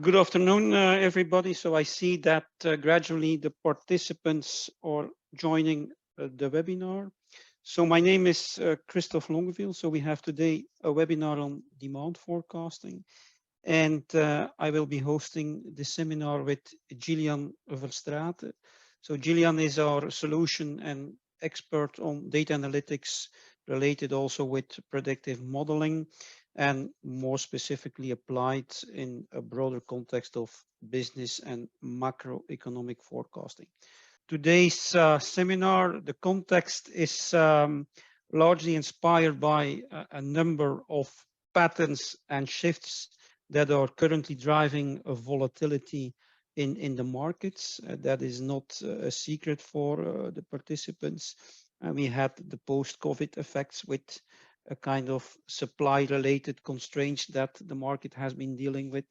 Good afternoon, everybody. So I see that gradually the participants are joining the webinar. So my name is Christophe Longueville. So we have today a webinar on demand forecasting. And I will be hosting the seminar with Gillian Verstraete. So Gillian is our solution and expert on data analytics related also with predictive modeling, and more specifically applied in a broader context of business and macroeconomic forecasting. Today's seminar, the context is largely inspired by a number of patterns and shifts that are currently driving a volatility in the markets. That is not a secret for the participants. We had the post-COVID effects with a kind of supply-related constraints that the market has been dealing with.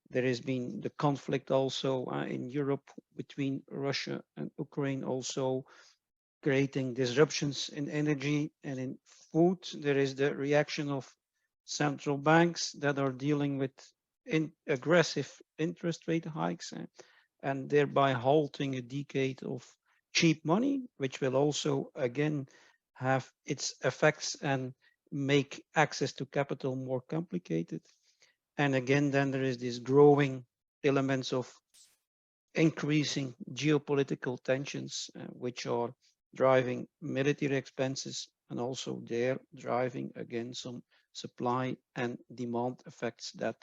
There has been the conflict also in Europe between Russia and Ukraine, also creating disruptions in energy and in food. There is the reaction of central banks that are dealing with aggressive interest rate hikes and thereby halting a decade of cheap money, which will also again have its effects and make access to capital more complicated. And again, then there is this growing elements of increasing geopolitical tensions, which are driving military expenses, and also they're driving again some supply and demand effects that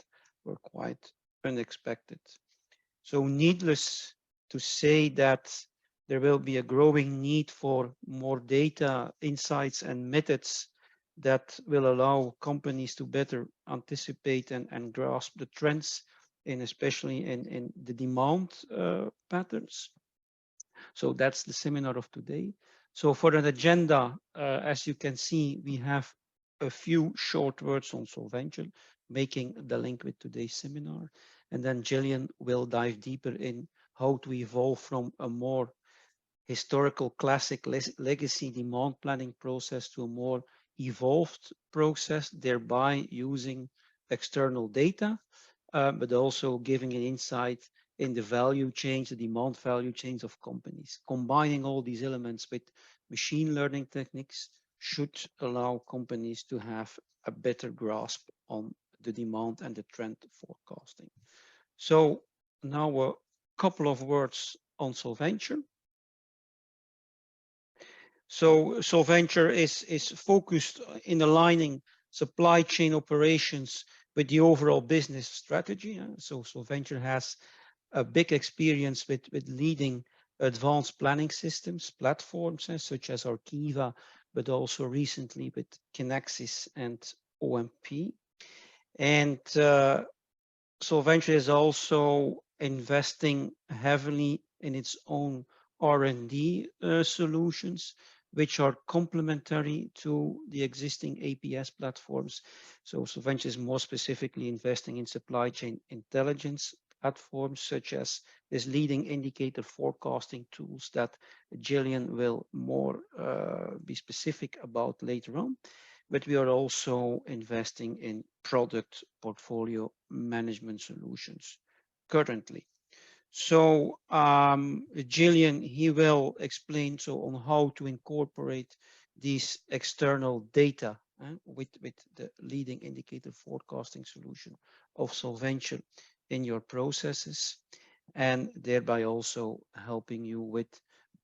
were quite unexpected. So needless to say that there will be a growing need for more data, insights, and methods that will allow companies to better anticipate and grasp the trends, especially in the demand patterns. So that's the seminar of today. So for an agenda, as you can see, we have a few short words on Solventure, making the link with today's seminar. And then Gillian will dive deeper in how to evolve from a more historical classic legacy demand planning process to a more evolved process, thereby using external data, but also giving an insight in the value chains, the demand value chains of companies. Combining all these elements with machine learning techniques should allow companies to have a better grasp on the demand and the trend forecasting. So now a couple of words on Solventure. So Solventure is focused in aligning supply chain operations with the overall business strategy. So Solventure has a big experience with leading advanced planning systems, platforms such as Archiva, but also recently with Kinaxis and OMP. And Solventure is also investing heavily in its own R&D solutions, which are complementary to the existing APS platforms. So Solventure is more specifically investing in supply chain intelligence platforms, such as this leading indicator forecasting tools that Gillian will more be specific about later on. But we are also investing in product portfolio management solutions currently. So Gillian, he will explain on how to incorporate these external data with the leading indicator forecasting solution of Solventure in your processes, and thereby also helping you with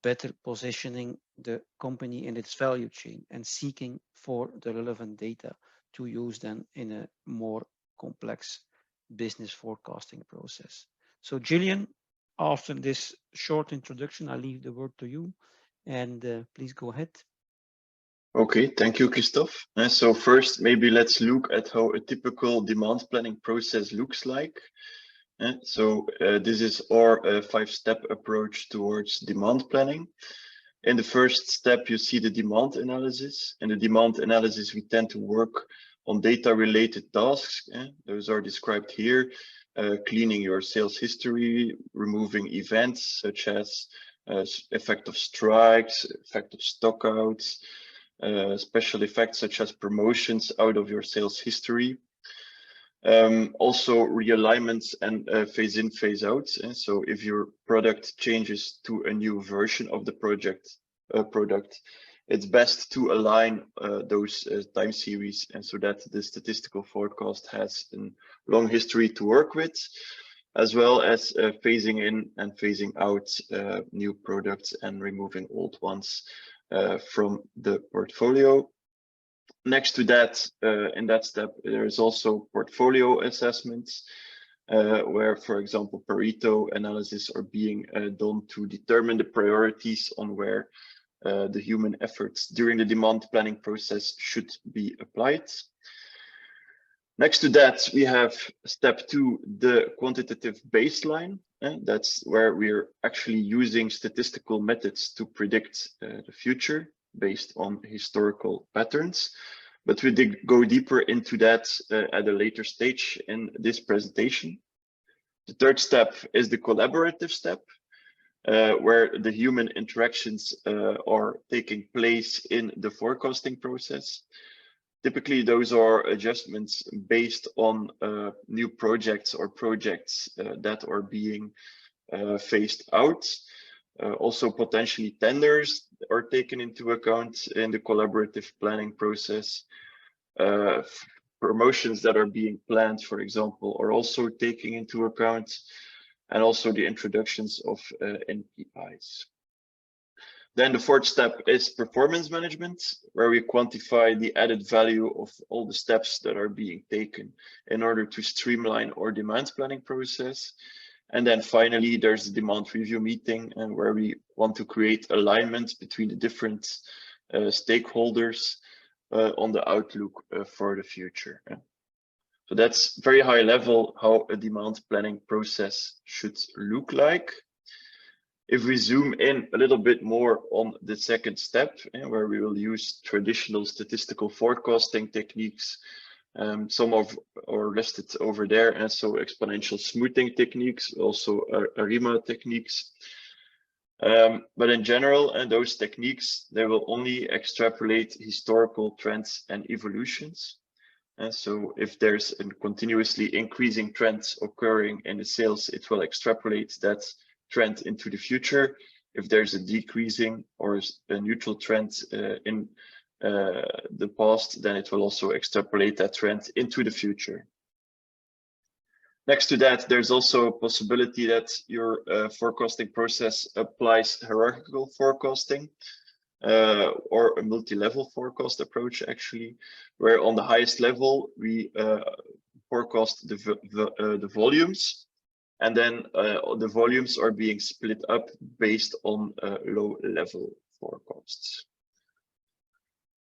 better positioning the company in its value chain and seeking for the relevant data to use them in a more complex business forecasting process. So Gillian, after this short introduction, I leave the word to you, and please go ahead. Okay, thank you, Christophe. So first, maybe let's look at how a typical demand planning process looks like. So this is our 5-step approach towards demand planning. In the first step, you see the demand analysis. In the demand analysis, we tend to work on data-related tasks. Those are described here. Cleaning your sales history, removing events such as effect of strikes, effect of stockouts, special effects such as promotions out of your sales history. Also realignments and phase in, phase out. And so if your product changes to a new version of the product, it's best to align those time series, and so that the statistical forecast has a long history to work with, as well as phasing in and phasing out new products and removing old ones from the portfolio. Next to that, in that step, there is also portfolio assessments, where, for example, Pareto analysis are being done to determine the priorities on where the human efforts during the demand planning process should be applied. Next to that, we have step 2, the quantitative baseline. And that's where we're actually using statistical methods to predict the future based on historical patterns. But we go deeper into that at a later stage in this presentation. The third step is the collaborative step, where the human interactions are taking place in the forecasting process. Typically, those are adjustments based on new projects or projects that are being phased out. Also, potentially tenders are taken into account in the collaborative planning process. Promotions that are being planned, for example, are also taken into account, and also the introductions of NPIs. Then the fourth step is performance management, where we quantify the added value of all the steps that are being taken in order to streamline our demand planning process. And then finally, there's the demand review meeting, and where we want to create alignment between the different stakeholders on the outlook for the future. So that's very high level how a demand planning process should look like. If we zoom in a little bit more on the second step, where we will use traditional statistical forecasting techniques, some of are listed over there, and so exponential smoothing techniques, also ARIMA techniques. But in general, those techniques, they will only extrapolate historical trends and evolutions. And so if there's a continuously increasing trend occurring in the sales, it will extrapolate that trend into the future. If there's a decreasing or a neutral trend in the past, then it will also extrapolate that trend into the future. Next to that, there's also a possibility that your forecasting process applies hierarchical forecasting or a multi-level forecast approach, actually, where on the highest level we forecast the volumes, and then the volumes are being split up based on low-level forecasts.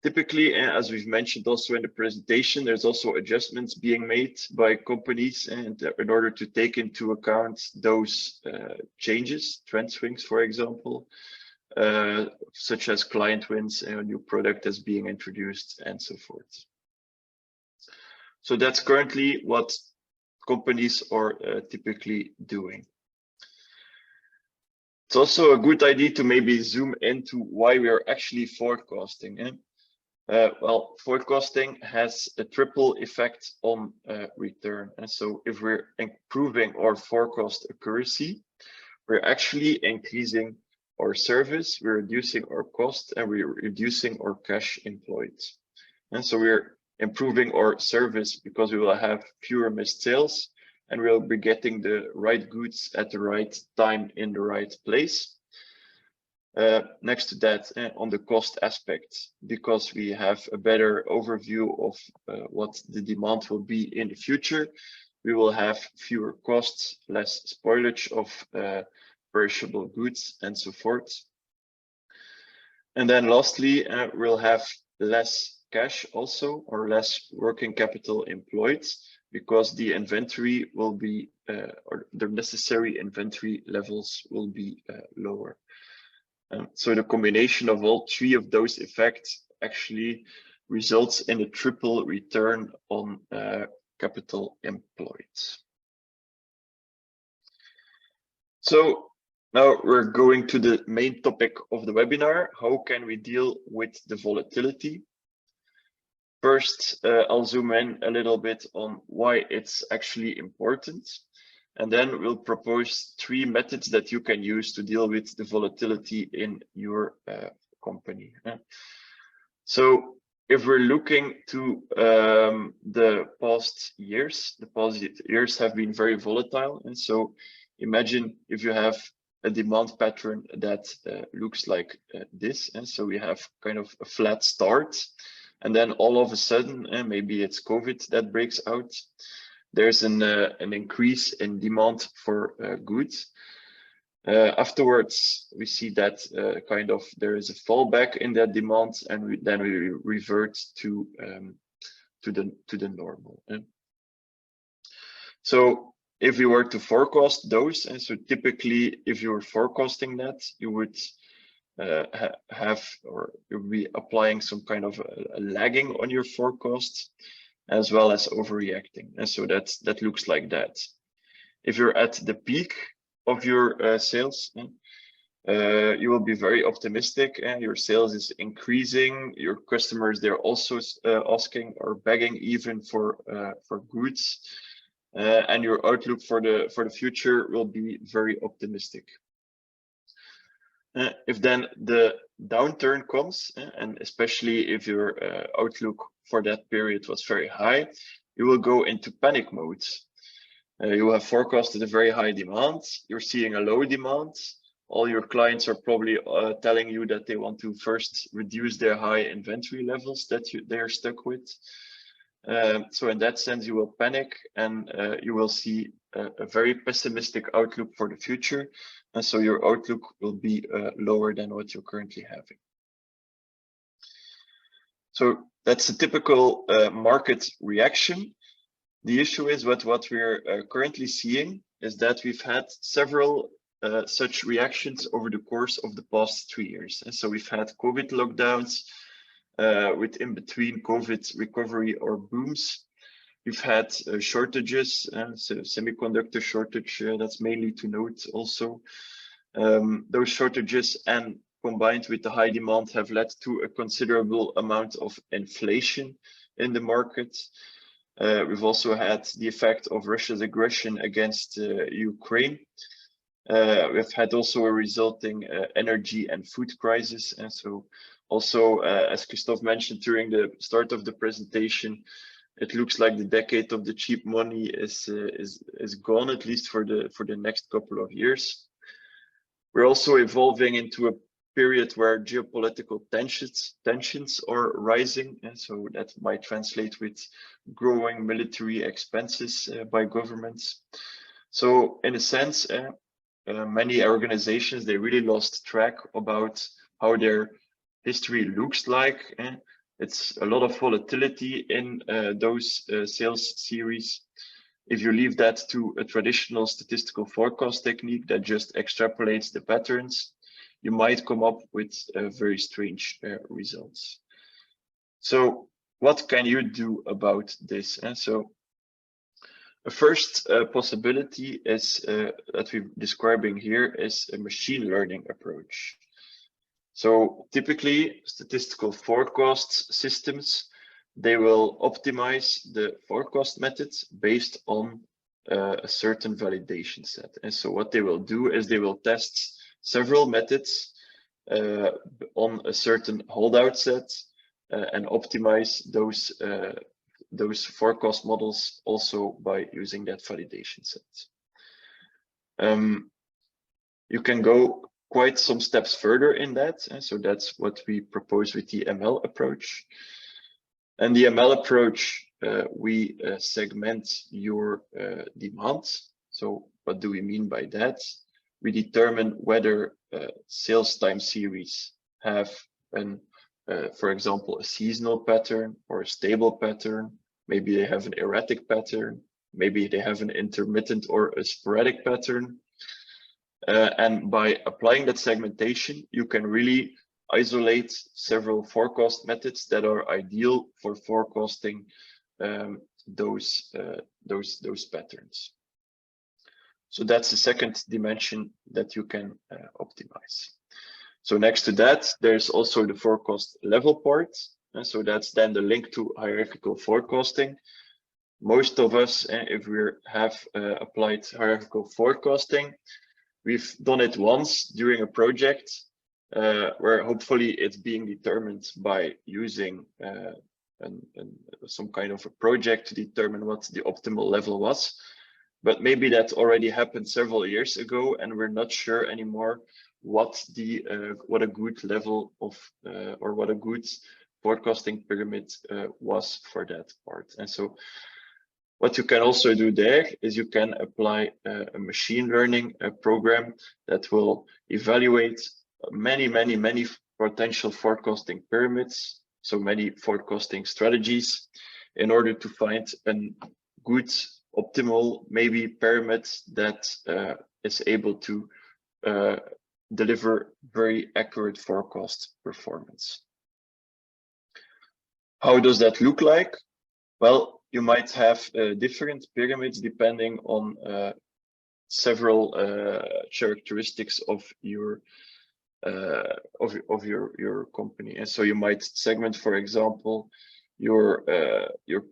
Typically, as we've mentioned also in the presentation, there's also adjustments being made by companies and in order to take into account those changes, trend swings, for example, such as client wins, a new product that's being introduced, and so forth. So that's currently what companies are typically doing. It's also a good idea to maybe zoom into why we are actually forecasting. Well, forecasting has a triple effect on return. And so if we're improving our forecast accuracy, we're actually increasing our service, we're reducing our cost, and we're reducing our cash employed. And so we're improving our service because we will have fewer missed sales, and we'll be getting the right goods at the right time in the right place. Next to that, on the cost aspect, because we have a better overview of what the demand will be in the future, we will have fewer costs, less spoilage of perishable goods, and so forth. And then lastly, we'll have less cash also, or less working capital employed, because the inventory will be, or the necessary inventory levels will be lower. So the combination of all three of those effects actually results in a triple return on capital employed. So now we're going to the main topic of the webinar. How can we deal with the volatility? First, I'll zoom in a little bit on why it's actually important. And then we'll propose 3 methods that you can use to deal with the volatility in your company. So if we're looking to the past years have been very volatile. And so imagine if you have a demand pattern that looks like this. And so we have kind of a flat start. And then all of a sudden, maybe it's COVID that breaks out. There's an increase in demand for goods. Afterwards, we see that there is a fallback in that demand, and then we revert to the normal. So if we were to forecast those, and so typically, if you were forecasting that, you would you'll be applying some kind of a lagging on your forecast, as well as overreacting. And so that looks like that. If you're at the peak of your sales, you will be very optimistic, and your sales is increasing. Your customers, they're also asking or begging even for goods, and your outlook for the future will be very optimistic. If then the downturn comes, and especially if your outlook for that period was very high, you will go into panic mode. You have forecasted a very high demand, you're seeing a low demand. All your clients are probably telling you that they want to first reduce their high inventory levels that they're stuck with. So in that sense, you will panic, and you will see a very pessimistic outlook for the future. And so your outlook will be lower than what you're currently having. So that's a typical market reaction. The issue is what we're currently seeing is that we've had several such reactions over the course of the past 3 years. And so we've had COVID lockdowns with in between COVID recovery or booms. We've had shortages, so semiconductor shortage, that's mainly to note also. Those shortages and combined with the high demand have led to a considerable amount of inflation in the market. We've also had the effect of Russia's aggression against Ukraine. We've had also a resulting energy and food crisis. And so also, as Christophe mentioned during the start of the presentation, it looks like the decade of the cheap money is gone, at least for the next couple of years. We're also evolving into a period where geopolitical tensions are rising, and so that might translate with growing military expenses by governments. So in a sense, many organizations, they really lost track about how their history looks like. It's a lot of volatility in those sales series. If you leave that to a traditional statistical forecast technique that just extrapolates the patterns, you might come up with very strange results. So what can you do about this? And so the first possibility is that we're describing here is a machine learning approach. So typically statistical forecast systems, they will optimize the forecast methods based on a certain validation set. And so what they will do is they will test several methods on a certain holdout set and optimize those forecast models also by using that validation set. You can go quite some steps further in that, and so that's what we propose with the ML approach. And the ML approach, we segment your demand. So what do we mean by that? We determine whether sales time series have for example, a seasonal pattern or a stable pattern. Maybe they have an erratic pattern. Maybe they have an intermittent or a sporadic pattern. And by applying that segmentation, you can really isolate several forecast methods that are ideal for forecasting those patterns. So that's the second dimension that you can optimize. So next to that, there's also the forecast level part. And so that's then the link to hierarchical forecasting. Most of us, if we have applied hierarchical forecasting, we've done it once during a project where hopefully it's being determined by using some kind of a project to determine what the optimal level was. But maybe that already happened several years ago, and we're not sure anymore what a good level of or what a good forecasting pyramid was for that part. And so what you can also do there is you can apply a machine learning program that will evaluate many potential forecasting pyramids, so many forecasting strategies, in order to find a good optimal maybe pyramid that is able to deliver very accurate forecast performance. How does that look like? Well, you might have different pyramids depending on several characteristics of your company. And so you might segment, for example, your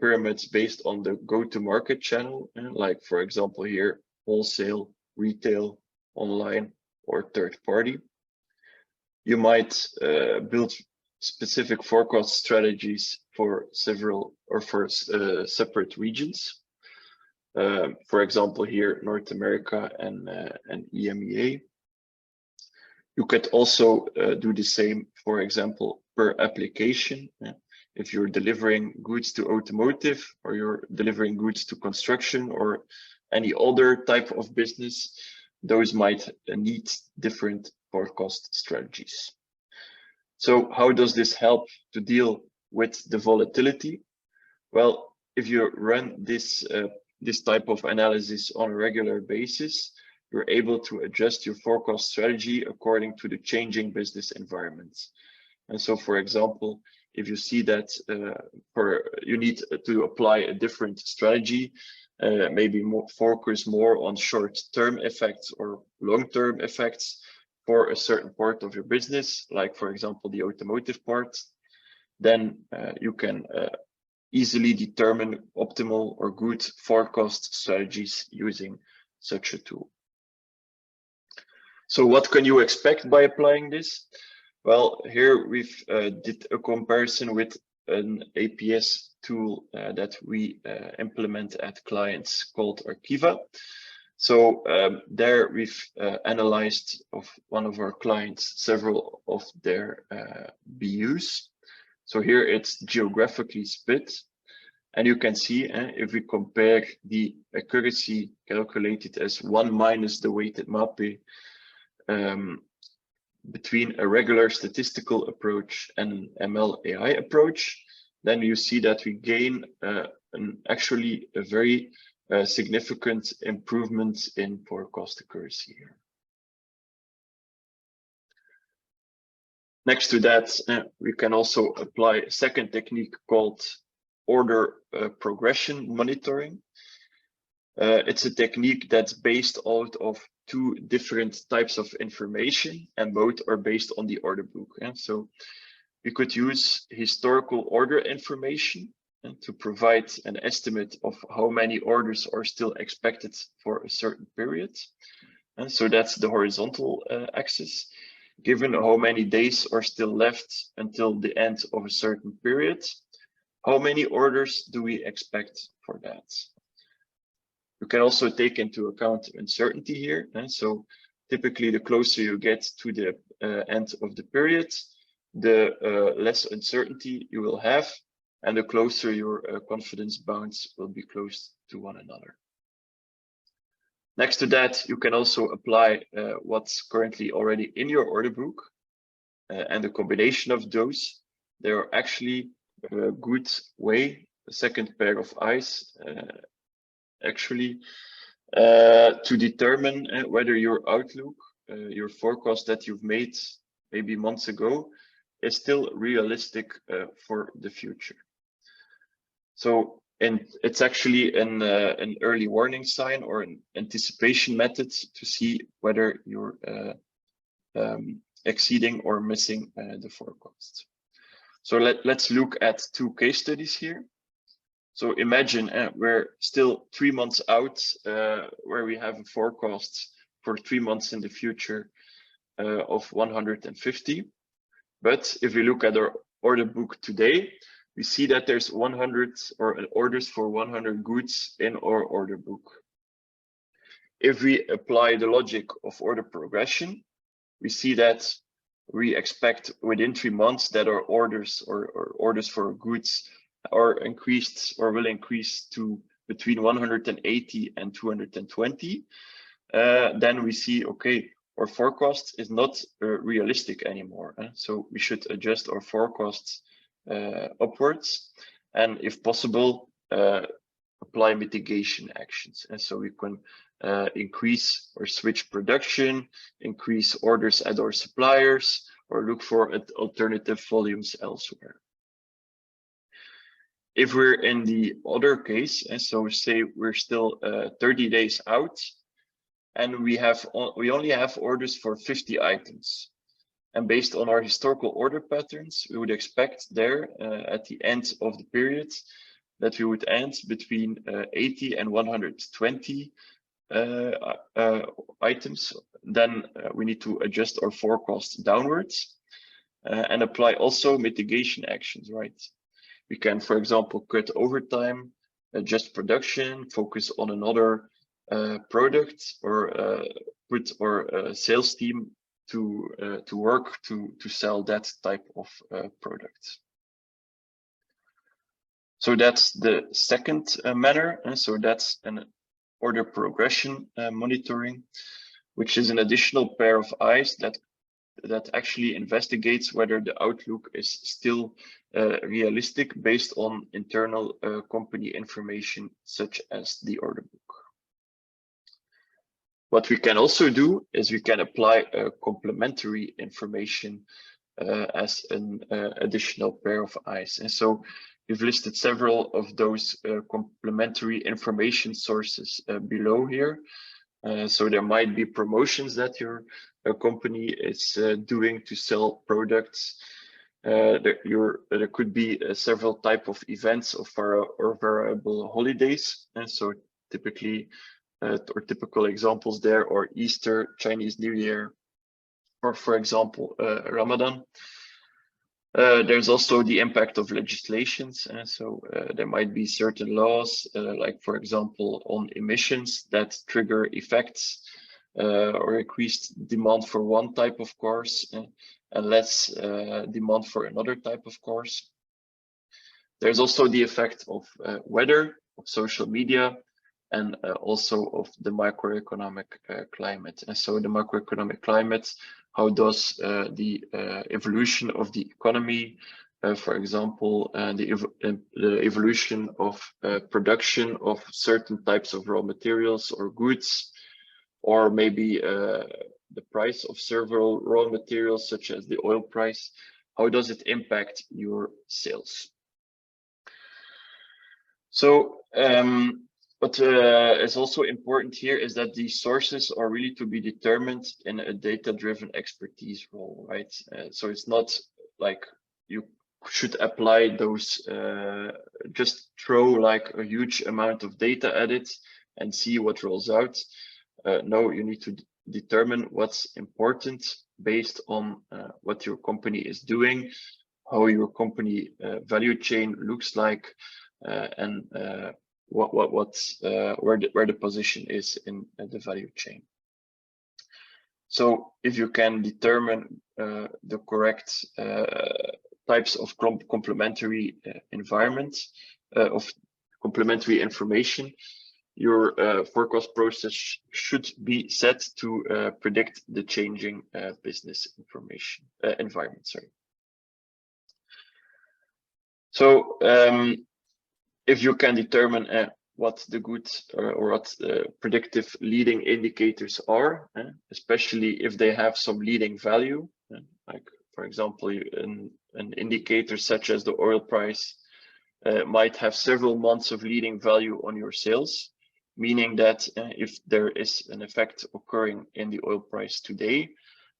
pyramids based on the go-to-market channel, like for example here, wholesale, retail, online, or third party. You might build specific forecast strategies for several or for separate regions. For example, here, North America and EMEA. You could also do the same, for example, per application. If you're delivering goods to automotive, or you're delivering goods to construction, or any other type of business, those might need different forecast strategies. So how does this help to deal with the volatility? Well, if you run this type of analysis on a regular basis, you're able to adjust your forecast strategy according to the changing business environment. And so, for example, if you see that you need to apply a different strategy, maybe focus more on short-term effects or long-term effects for a certain part of your business, like for example the automotive part, then you can easily determine optimal or good forecast strategies using such a tool. So what can you expect by applying this? Well, here we've did a comparison with an APS tool that we implement at clients called Archiva. So there we've analyzed of one of our clients several of their BUs. So here it's geographically split, and you can see if we compare the accuracy calculated as 1 minus the weighted MAPE between a regular statistical approach and an ML AI approach, then you see that we gain actually a very significant improvement in forecast accuracy here. Next to that, we can also apply a second technique called order progression monitoring. It's a technique that's based out of two different types of information, and both are based on the order book. So we could use historical order information to provide an estimate of how many orders are still expected for a certain period. And so that's the horizontal axis. Given how many days are still left until the end of a certain period, how many orders do we expect for that? You can also take into account uncertainty here. And so typically the closer you get to the end of the period, the less uncertainty you will have, and the closer your confidence bounds will be close to one another. Next to that, you can also apply what's currently already in your order book, and the combination of those. They are actually a good way, a second pair of eyes, actually, to determine whether your outlook, your forecast that you've made maybe months ago, is still realistic for the future. So, and it's actually an early warning sign or an anticipation method to see whether you're exceeding or missing the forecast. So let's look at two case studies here. So imagine we're still 3 months out, where we have a forecast for 3 months in the future of 150. But if we look at our order book today, we see that there's 100 or orders for 100 goods in our order book. If we apply the logic of order progression, we see that we expect within 3 months that our orders or orders for goods are increased or will increase to between 180 and 220. Then we see, okay, our forecast is not realistic anymore. So we should adjust our forecasts upwards, and if possible, apply mitigation actions. And so we can increase or switch production, increase orders at our suppliers, or look for alternative volumes elsewhere. If we're in the other case, and so say we're still 30 days out, and we only have orders for 50 items. And based on our historical order patterns, we would expect there at the end of the period that we would end between 80 and 120 items. Then we need to adjust our forecast downwards and apply also mitigation actions, right? We can, for example, cut overtime, adjust production, focus on another product, or put our sales team to work to sell that type of product. So that's the second manner, and so that's an order progression monitoring, which is an additional pair of eyes that actually investigates whether the outlook is still realistic based on internal company information such as the order book. What we can also do is we can apply complementary information as an additional pair of eyes. And so we've listed several of those complementary information sources below here. So there might be promotions that your company is doing to sell products. There could be several types of events or variable holidays. And so typically, or typical examples there are Easter, Chinese New Year, or for example, Ramadan. There's also the impact of legislations. So there might be certain laws, like for example, on emissions that trigger effects or increased demand for one type of cars and less demand for another type of cars. There's also the effect of weather, of social media, and also of the macroeconomic climate. And so the macroeconomic climate, how does the evolution of the economy, for example, the evolution of production of certain types of raw materials or goods, or maybe the price of several raw materials such as the oil price, how does it impact your sales? So what is also important here is that these sources are really to be determined in a data-driven expertise role, right? So it's not like you should apply those, just throw like a huge amount of data at it and see what rolls out. No, you need to determine what's important based on what your company is doing, how your company value chain looks like, and where the position is in the value chain. So if you can determine the correct types of complementary environments of complementary information, your forecast process should be set to predict the changing business information environment. Sorry. So if you can determine what the good or what predictive leading indicators are, especially if they have some leading value, like for example, an indicator such as the oil price might have several months of leading value on your sales, meaning that if there is an effect occurring in the oil price today,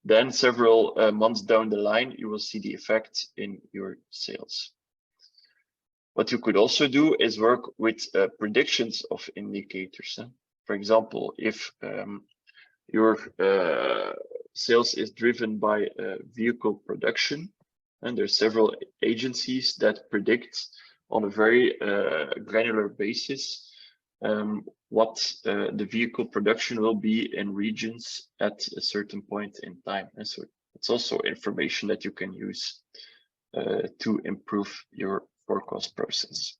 Then several months down the line, you will see the effect in your sales. What you could also do is work with predictions of indicators. For example, if your sales is driven by vehicle production, and there's several agencies that predict on a very granular basis what the vehicle production will be in regions at a certain point in time. And so it's also information that you can use to improve your forecast process.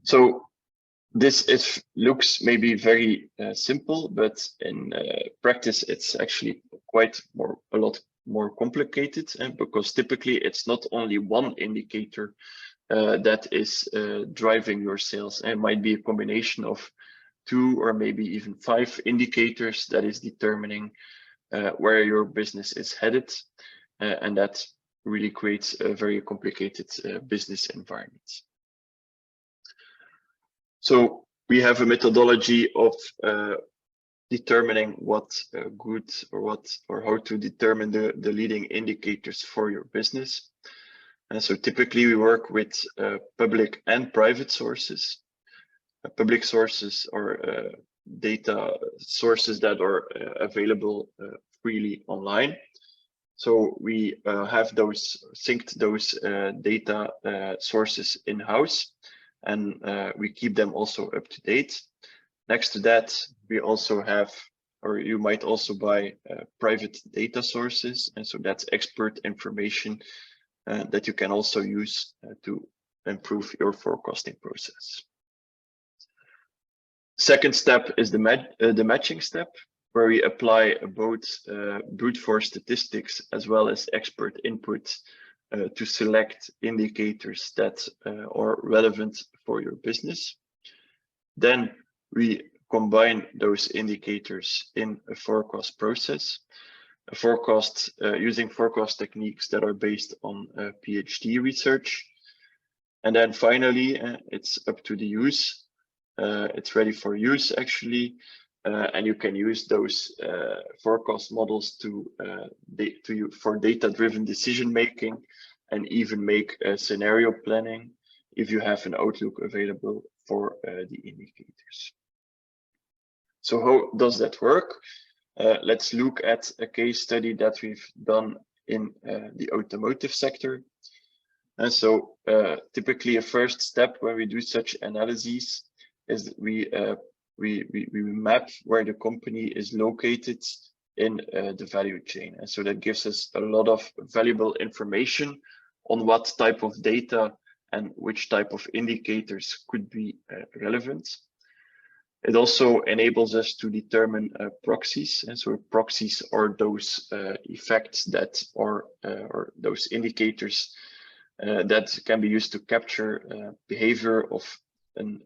So this looks maybe very simple, but in practice, it's actually a lot more complicated, because typically it's not only one indicator that is driving your sales. It might be a combination of 2 or maybe even 5 indicators that is determining where your business is headed, and that really creates a very complicated business environment. So we have a methodology of determining what good or how to determine the leading indicators for your business. And so typically we work with public and private sources. Public sources are data sources that are available freely online. So we have synced those data sources in-house, and we keep them also up to date. Next to that, we also have, or you might also buy private data sources. And so that's expert information that you can also use to improve your forecasting process. Second step is the matching step, where we apply both brute force statistics as well as expert input to select indicators that are relevant for your business. Then we combine those indicators in a forecast process, using forecast techniques that are based on PhD research. And then finally, it's up to the use. It's ready for use actually, and you can use those forecast models for data-driven decision making, and even make scenario planning if you have an outlook available for the indicators. So how does that work? Let's look at a case study that we've done in the automotive sector. And so typically a first step when we do such analyses is we map where the company is located in the value chain. And so that gives us a lot of valuable information on what type of data and which type of indicators could be relevant. It also enables us to determine proxies. And so proxies are those effects that are, or those indicators that can be used to capture behavior of an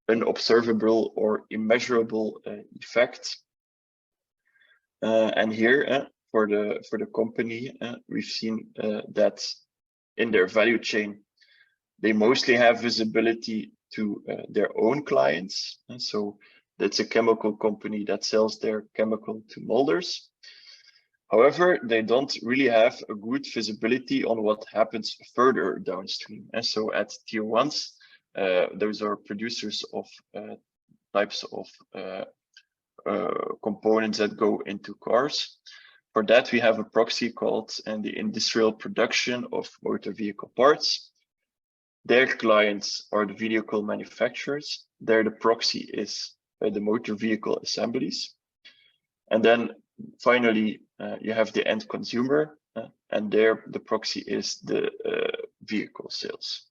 unobservable or immeasurable effect. And here for the company, we've seen that in their value chain, they mostly have visibility to their own clients. And so that's a chemical company that sells their chemical to molders. However, they don't really have a good visibility on what happens further downstream. And so at tier ones, those are producers of types of components that go into cars. For that, we have a proxy called the industrial production of motor vehicle parts. Their clients are the vehicle manufacturers. There, the proxy is the motor vehicle assemblies. And then finally, you have the end consumer, and there the proxy is the vehicle sales.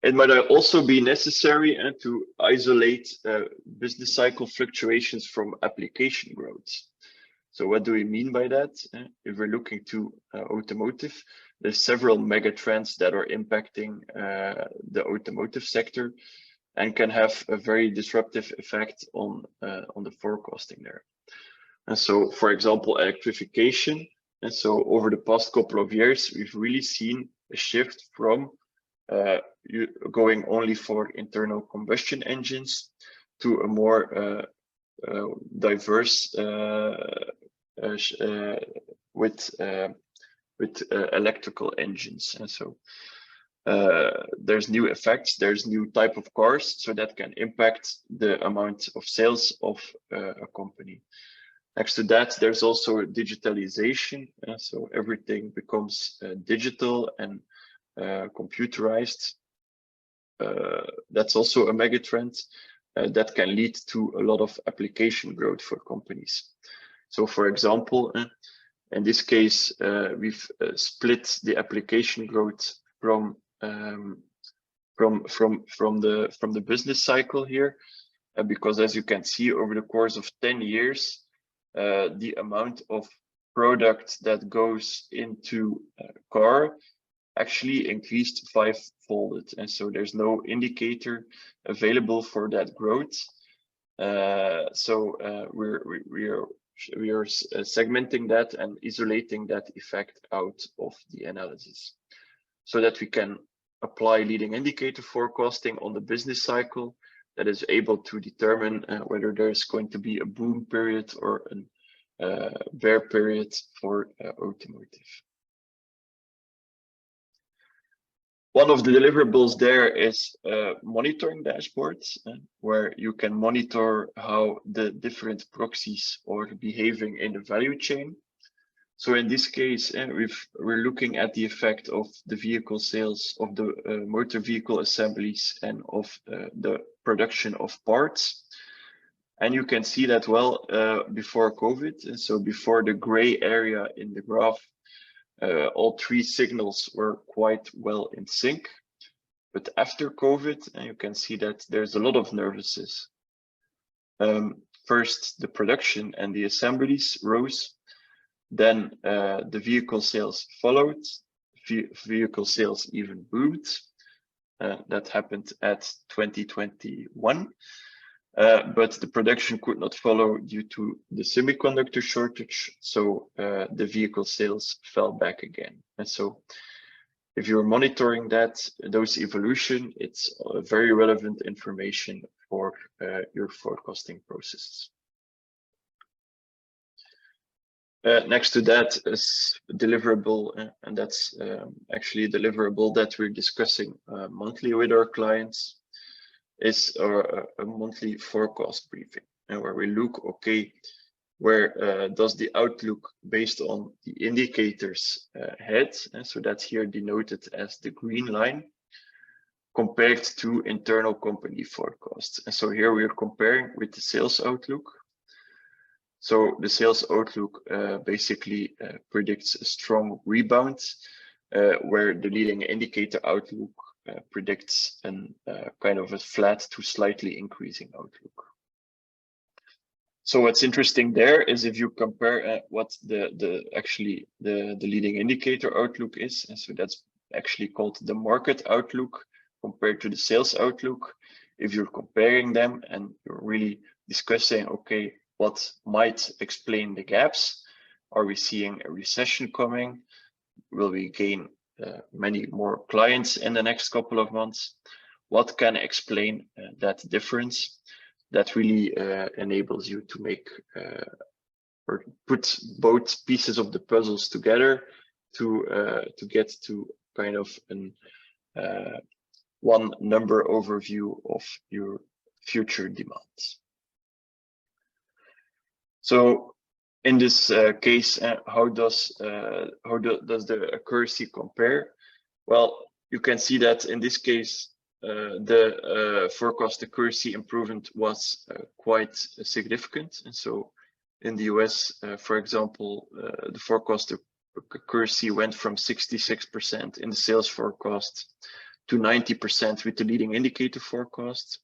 It might also be necessary to isolate business cycle fluctuations from application growth. So what do we mean by that? If we're looking to automotive, there's several megatrends that are impacting the automotive sector and can have a very disruptive effect on the forecasting there. And so, for example, electrification. And so over the past couple of years, we've really seen a shift from going only for internal combustion engines to a more diverse with electrical engines, and so there's new effects, there's new type of cars, so that can impact the amount of sales of a company. Next to that, there's also digitalization, so everything becomes digital and computerized. That's also a megatrend that can lead to a lot of application growth for companies. So, for example, in this case, we've split the application growth from the business cycle here, because as you can see, over the course of 10 years, the amount of product that goes into a car actually increased five-fold, and so there's no indicator available for that growth. So we are segmenting that and isolating that effect out of the analysis, so that we can apply leading indicator forecasting on the business cycle that is able to determine whether there's going to be a boom period or a bear period for automotive. One of the deliverables there is monitoring dashboards, where you can monitor how the different proxies are behaving in the value chain. So in this case, we're looking at the effect of the vehicle sales, of the motor vehicle assemblies, and of the production of parts. And you can see that, well, before COVID, and so before the gray area in the graph, all three signals were quite well in sync. But after COVID, you can see that there's a lot of nervousness. First, the production and the assemblies rose. Then the vehicle sales followed. Vehicle sales even boomed. That happened at 2021. But the production could not follow due to the semiconductor shortage. So the vehicle sales fell back again. And so if you're monitoring those evolution, it's very relevant information for your forecasting processes. Next to that is deliverable, and that's actually a deliverable that we're discussing monthly with our clients, is a monthly forecast briefing, and where we look, okay, where does the outlook based on the indicators head, and so that's here denoted as the green line, compared to internal company forecasts. And so here we are comparing with the sales outlook. So the sales outlook basically predicts a strong rebound, where the leading indicator outlook predicts an kind of a flat to slightly increasing outlook. So what's interesting there is if you compare what the leading indicator outlook is, and so that's actually called the market outlook compared to the sales outlook. If you're comparing them and you're really discussing, okay, what might explain the gaps? Are we seeing a recession coming? Will we gain many more clients in the next couple of months? What can explain that difference? That really enables you to make or put both pieces of the puzzles together to get to kind of an one number overview of your future demands. So in this case, how does the accuracy compare? Well, you can see that in this case, the forecast accuracy improvement was quite significant. And so in the US, for example, the forecast accuracy went from 66% in the sales forecast to 90% with the leading indicator forecast.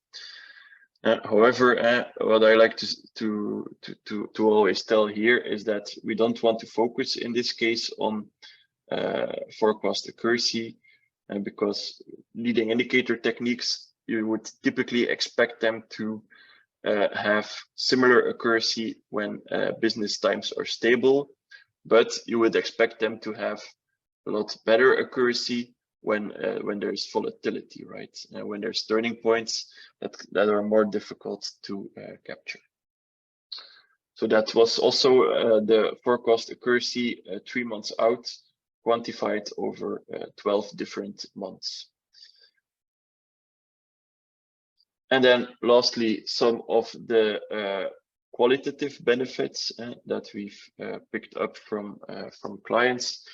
However, what I like to always tell here is that we don't want to focus in this case on forecast accuracy, because leading indicator techniques, you would typically expect them to have similar accuracy when business times are stable, but you would expect them to have a lot better accuracy when there's volatility, right? When there's turning points that are more difficult to capture. So that was also the forecast accuracy 3 months out, quantified over 12 different months. And then lastly, some of the qualitative benefits that we've picked up from clients.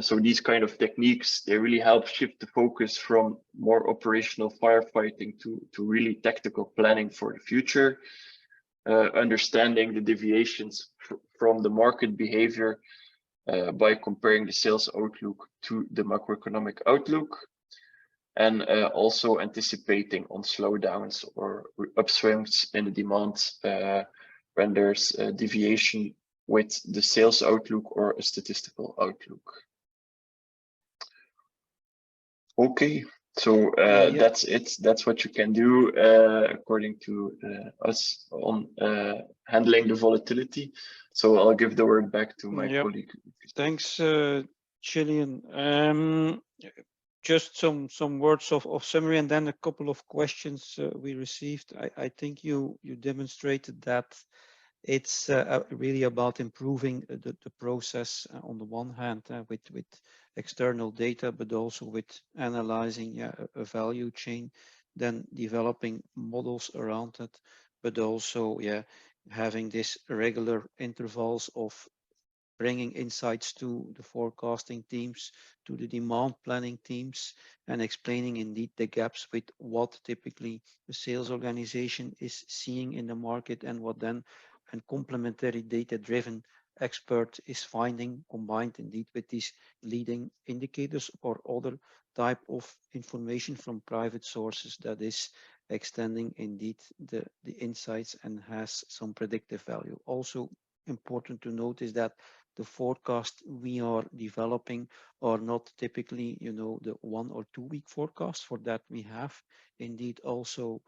So these kind of techniques, they really help shift the focus from more operational firefighting to really tactical planning for the future, understanding the deviations from the market behavior by comparing the sales outlook to the macroeconomic outlook, and also anticipating on slowdowns or upswings in the demand when there's a deviation with the sales outlook or a statistical outlook. Okay, so that's it. That's what you can do according to us on handling the volatility. So I'll give the word back to my colleague. Thanks, Gillian. Just some words of summary, and then a couple of questions we received. I think you demonstrated that it's really about improving the process on the one hand with external data, but also with analyzing a value chain, then developing models around it, but also having this regular intervals of bringing insights to the forecasting teams, to the demand planning teams, and explaining indeed the gaps with what typically the sales organization is seeing in the market and what then a complementary data-driven expert is finding, combined indeed with these leading indicators or other type of information from private sources that is extending indeed the insights and has some predictive value. Also important to note is that the forecast we are developing are not typically, the 1 or 2 week forecast. For that, we have indeed also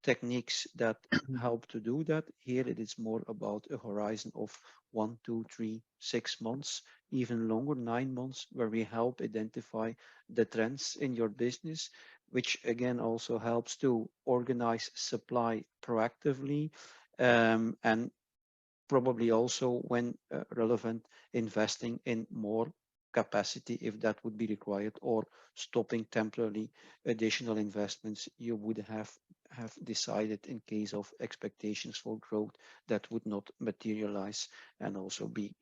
techniques that help to do that. Here, it is more about a horizon of 1, 2, 3, 6 months, even longer, 9 months, where we help identify the trends in your business, which again also helps to organize supply proactively, and probably also when relevant, investing in more capacity if that would be required, or stopping temporarily additional investments you would have decided in case of expectations for growth that would not materialize, and also be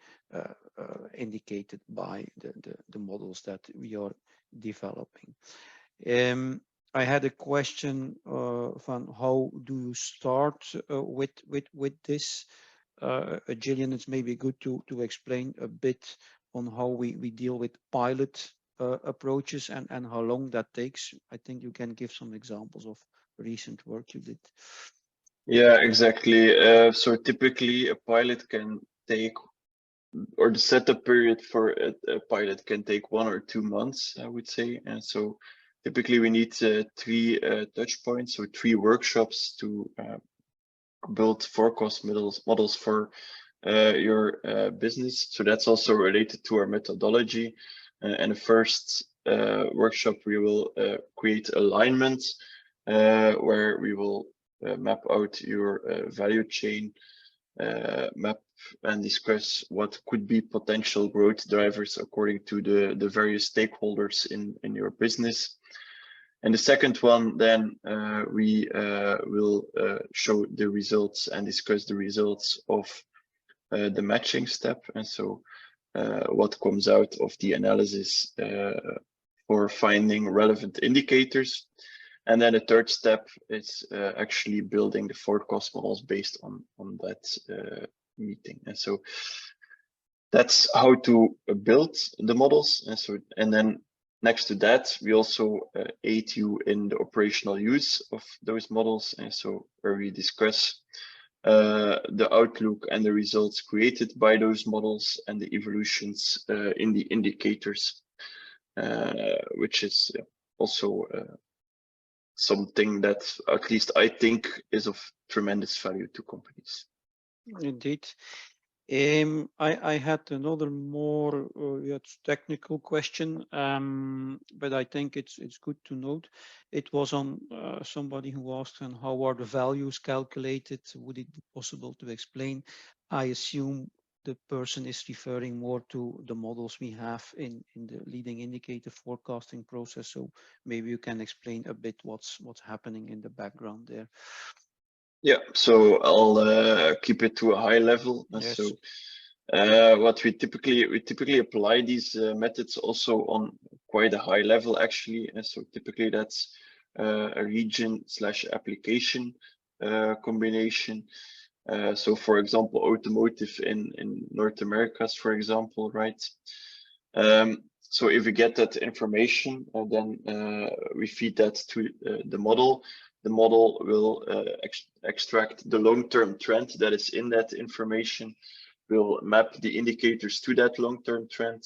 indicated by the models that we are developing. I had a question van how do you start with this? Gillian, it's maybe good to explain a bit on how we deal with pilot approaches and how long that takes. I think you can give some examples of recent work you did. Yeah, exactly. So typically a pilot can take, or the setup period for a pilot can take 1 or 2 months, I would say. And so typically we need 3 touch points, so 3 workshops to build forecast models for your business. So that's also related to our methodology. And the first workshop, we will create alignment, where we will map out your value chain, map and discuss what could be potential growth drivers according to the various stakeholders in your business. And the second one, then we will show the results and discuss the results of the matching step. And so what comes out of the analysis for finding relevant indicators. And then the third step is actually building the forecast models based on that meeting. And so that's how to build the models. And then next to that, we also aid you in the operational use of those models. And so where we discuss the outlook and the results created by those models and the evolutions in the indicators, which is also something that at least I think is of tremendous value to companies. Indeed. I had another more technical question, but I think it's good to note. It was on somebody who asked, and how are the values calculated? Would it be possible to explain? I assume the person is referring more to the models we have in the leading indicator forecasting process. So maybe you can explain a bit what's happening in the background there. Yeah, so I'll keep it to a high level. Yes. So what we typically apply these methods also on quite a high level actually. And so typically that's a region/application combination. So for example, automotive in North Americas, for example, right? So if we get that information, then we feed that to the model. The model will extract the long-term trend that is in that information, will map the indicators to that long-term trend,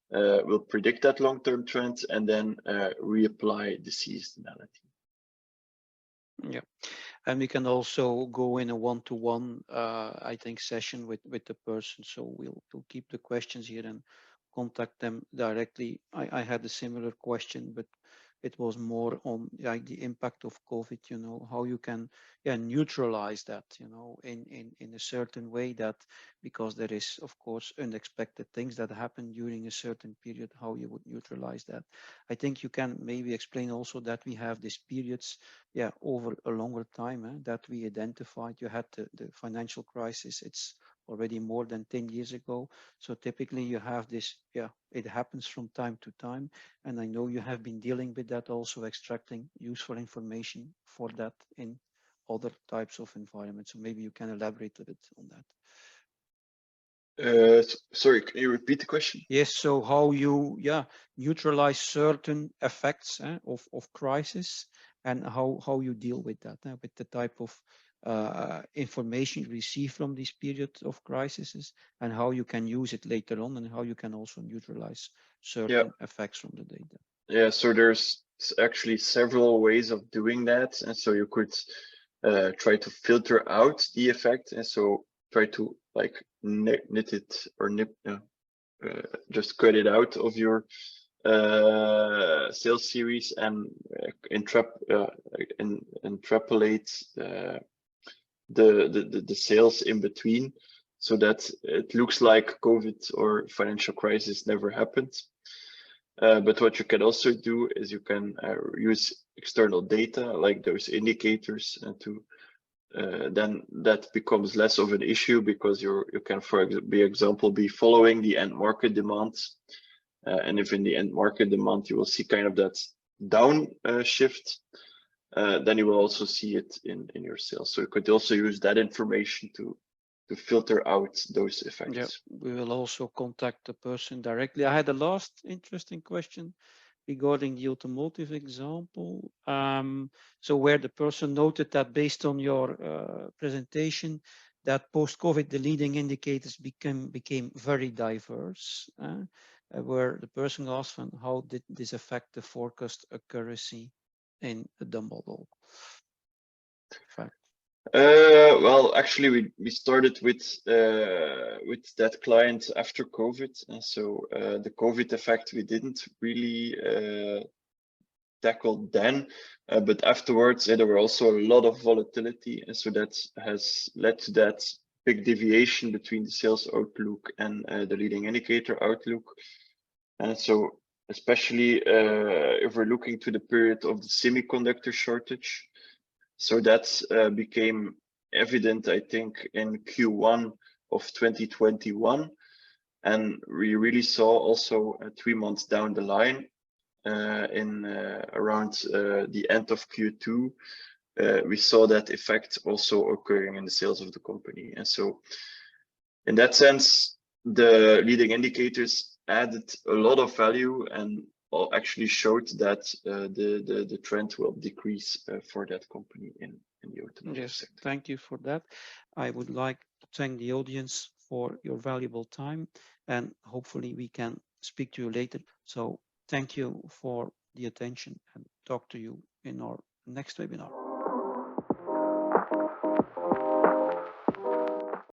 will predict that long-term trend, and then reapply the seasonality. Yeah, and we can also go in a one-to-one, I think, session with the person. So we'll keep the questions here and contact them directly. I had a similar question, but it was more on like the impact of COVID, you know, how you can neutralize that, you know, in a certain way, that because there is, of course, unexpected things that happen during a certain period, how you would neutralize that. I think you can maybe explain also that we have these periods, over a longer time that we identified. You had the financial crisis. It's already more than 10 years ago. So typically you have this, it happens from time to time. And I know you have been dealing with that, also extracting useful information for that in other types of environments. So maybe you can elaborate a bit on that. Sorry, can you repeat the question? Yes, so how you neutralize certain effects of crisis, and how you deal with that, with the type of information you receive from this period of crises, and how you can use it later on, and how you can also neutralize certain effects from the data. Yeah, so there's actually several ways of doing that. And so you could try to filter out the effect. And so try to like knit it or just cut it out of your sales series and interpolate the sales in between, so that it looks like COVID or financial crisis never happened. But what you can also do is you can use external data like those indicators to then that becomes less of an issue, because you can, for example, be following the end market demands. And if in the end market demand you will see kind of that down shift, then you will also see it in your sales. So you could also use that information to filter out those effects. Yeah, we will also contact the person directly. I had a last interesting question regarding the automotive example. So where the person noted that based on your presentation, that post-COVID, the leading indicators became very diverse, where the person asked, how did this affect the forecast accuracy in the model? Well, actually, we started with that client after COVID, and so the COVID effect we didn't really tackle then, but afterwards there were also a lot of volatility, and so that has led to that big deviation between the sales outlook and the leading indicator outlook. And so especially if we're looking to the period of the semiconductor shortage, so that became evident, I think, in Q1 of 2021. And we really saw also 3 months down the line in around the end of Q2, we saw that effect also occurring in the sales of the company. And so in that sense, the leading indicators added a lot of value and actually showed that the trend will decrease for that company in the automotive sector. Thank you for that. I would like to thank the audience for your valuable time, and hopefully we can speak to you later. So thank you for the attention, and talk to you in our next webinar.